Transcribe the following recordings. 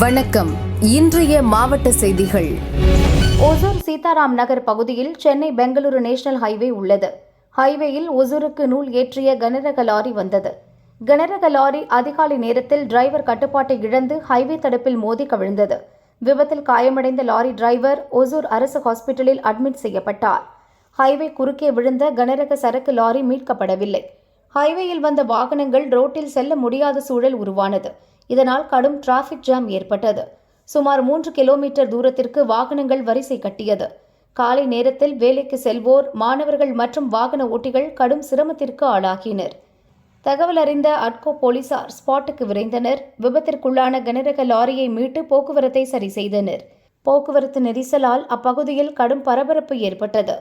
வணக்கம். இன்றைய மாவட்ட செய்திகள். ஒசூர் சீதாராம் நகர் பகுதியில் சென்னை பெங்களூரு நேஷனல் ஹைவே உள்ளது. ஹைவேயில் ஒசூருக்கு நூல் ஏற்றிய கனரக லாரி வந்தது. கனரக லாரி அதிகாலை நேரத்தில் டிரைவர் கட்டுப்பாட்டை இழந்து ஹைவே தடுப்பில் மோதி கவிழ்ந்தது. விபத்தில் காயமடைந்த லாரி டிரைவர் ஒசூர் அரசு ஹாஸ்பிட்டலில் அட்மிட் செய்யப்பட்டார். ஹைவே குறுக்கே விழுந்த கனரக சரக்கு லாரி மீட்கப்படவில்லை. ஹைவேயில் வந்த வாகனங்கள் ரோட்டில் செல்ல முடியாத சூழல் உருவானது. இதனால் கடும் டிராபிக் ஜாம் ஏற்பட்டது. சுமார் 3 கிலோமீட்டர் தூரத்திற்கு வாகனங்கள் வரிசை கட்டியது. காலை நேரத்தில் வேலைக்கு செல்வோர், மாணவர்கள் மற்றும் வாகன ஓட்டிகள் கடும் சிரமத்திற்கு ஆளாகினர். தகவல் அறிந்த அட்கோ போலீசார் ஸ்பாட்டுக்கு விரைந்தனர். விபத்திற்குள்ளான கனரக லாரியை மீட்டு போக்குவரத்தை சரி செய்தனர். போக்குவரத்து நெரிசலால் அப்பகுதியில் கடும் பரபரப்பு ஏற்பட்டது.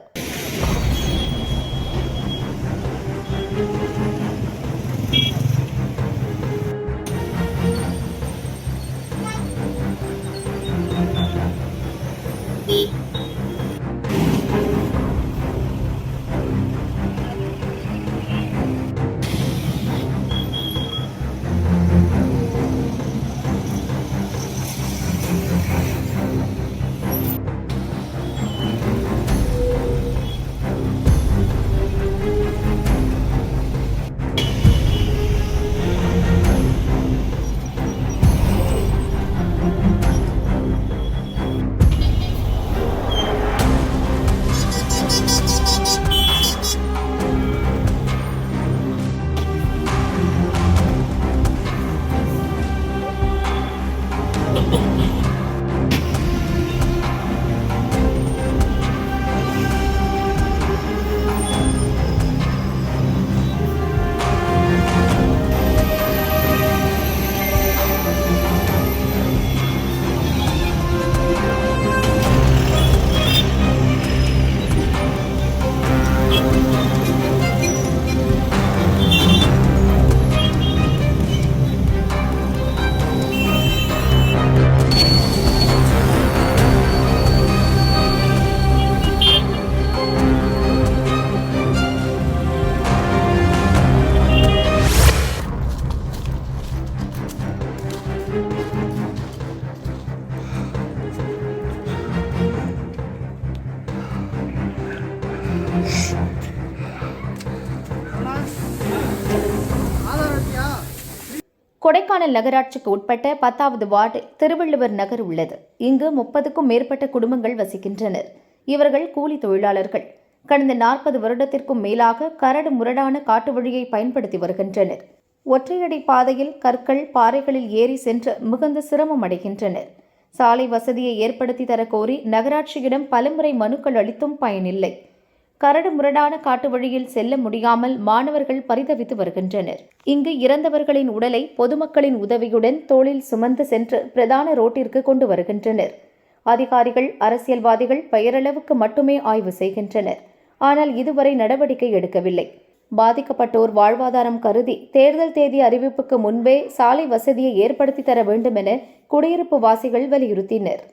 கொடைக்கானல் நகராட்சிக்கு உட்பட்ட 10வது வார்டில் திருவள்ளுவர் நகர் உள்ளது. இங்கு 30க்கும் மேற்பட்ட குடும்பங்கள் வசிக்கின்றனர். இவர்கள் கூலி தொழிலாளர்கள். கடந்த 40 வருடத்திற்கும் மேலாக கரடு முரடான காட்டு வழியை பயன்படுத்தி வருகின்றனர். ஒற்றையடி பாதையில் கற்கள், பாறைகளில் ஏறி சென்று மிகுந்த சிரமம் அடைகின்றனர். சாலை வசதியை ஏற்படுத்தி தரக்கோரி நகராட்சியிடம் பலமுறை மனுக்கள் அளித்தும் பயனில்லை. கரடு முரடான காட்டு வழியில் செல்ல முடியாமல் மாணவர்கள் பரிதவித்து வருகின்றனர். இங்கு இறந்தவர்களின் உடலை பொதுமக்களின் உதவியுடன் தோளில் சுமந்து சென்று பிரதான ரோட்டிற்கு கொண்டு வருகின்றனர். அதிகாரிகள், அரசியல்வாதிகள் பெயரளவுக்கு மட்டுமே ஆய்வு செய்கின்றனர். ஆனால் இதுவரை நடவடிக்கை எடுக்கவில்லை. பாதிக்கப்பட்டோர் வாழ்வாதாரம் கருதி தேர்தல் தேதி அறிவிப்புக்கு முன்பே சாலை வசதியை ஏற்படுத்தி தர வேண்டும் என குடியிருப்பு வாசிகள் வலியுறுத்தினர்.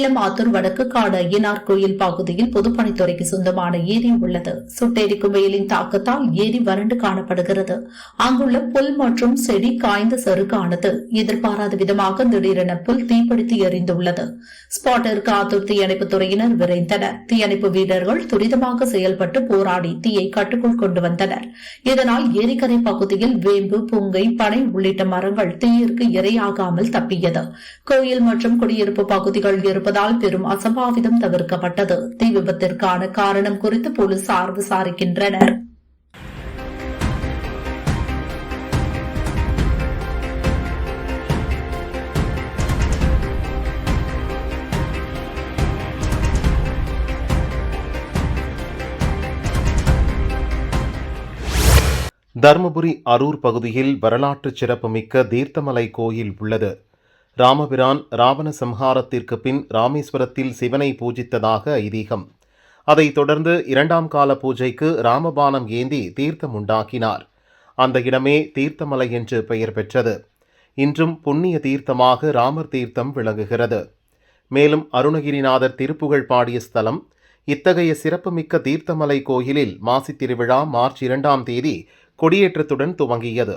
சேலம் ஆத்தூர் வடக்கு காடு ஐயனார் கோயில் பகுதியில் பொதுப்பணித்துறைக்கு சொந்தமான ஏரி உள்ளது. சுட்டெரிக்கும் வெயிலின் தாக்கத்தால் ஏரி வறண்டு காணப்படுகிறது. அங்குள்ள புல் மற்றும் செடி காய்ந்த சருக்கானது எதிர்பாராத விதமாக திடீரென புல் தீப்பிடித்து எரிந்துள்ளது. ஸ்பாட்டிற்கு ஆத்தூர் தீயணைப்புத் துறையினர் விரைந்தனர். தீயணைப்பு வீரர்கள் துரிதமாக செயல்பட்டு போராடி தீயை கட்டுக்குள் கொண்டு வந்தனர். இதனால் ஏரிக்கரை பகுதியில் வேம்பு, புங்கை, பனை உள்ளிட்ட மரங்கள் தீயிற்கு இரையாகாமல் தப்பியது. கோயில் மற்றும் குடியிருப்பு பகுதிகள் இருப்பதால் பெரும் அசம்பாவிதம் தவிர்க்கப்பட்டது. தீ விபத்திற்கான காரணம் குறித்து போலீசார் விசாரிக்கின்றனர். தருமபுரி அரூர் பகுதியில் வரலாற்று சிறப்புமிக்க தீர்த்தமலை கோயில் உள்ளது. ராமபிரான் ராவண சம்ஹாரத்திற்கு பின் ராமேஸ்வரத்தில் சிவனை பூஜித்ததாக ஐதீகம். அதைத் தொடர்ந்து 2ஆம் கால பூஜைக்கு ராமபானம் ஏந்தி தீர்த்தம் உண்டாக்கினார். அந்த இடமே தீர்த்தமலை என்று பெயர் பெற்றது. இன்றும் புண்ணிய தீர்த்தமாக ராமர் தீர்த்தம் விளங்குகிறது. மேலும் அருணகிரிநாதர் திருப்புகழ் பாடிய ஸ்தலம். இத்தகைய சிறப்புமிக்க தீர்த்தமலை கோயிலில் மாசி திருவிழா மார்ச் 2ஆம் தேதி கொடியேற்றத்துடன் துவங்கியது.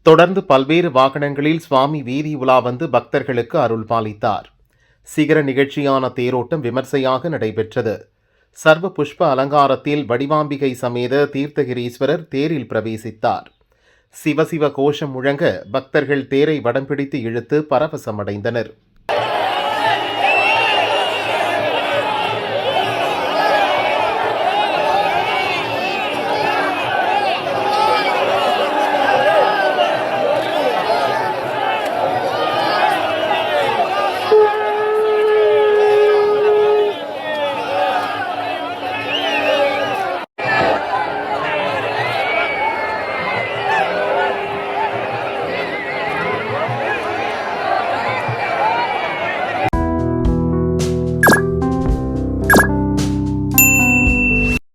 தொடர்ந்து பல்வேறு வாகனங்களில் சுவாமி வீதி உலா வந்து பக்தர்களுக்கு அருள் பாலித்தார். சிகர நிகழ்ச்சியான தேரோட்டம் விமர்சையாக நடைபெற்றது. சர்வ புஷ்ப அலங்காரத்தில் வடிவாம்பிகை சமேத தீர்த்தகிரீஸ்வரர் தேரில் பிரவேசித்தார். சிவசிவ கோஷம் முழங்க பக்தர்கள் தேரை வடம் பிடித்து இழுத்து பரவசமடைந்தனர்.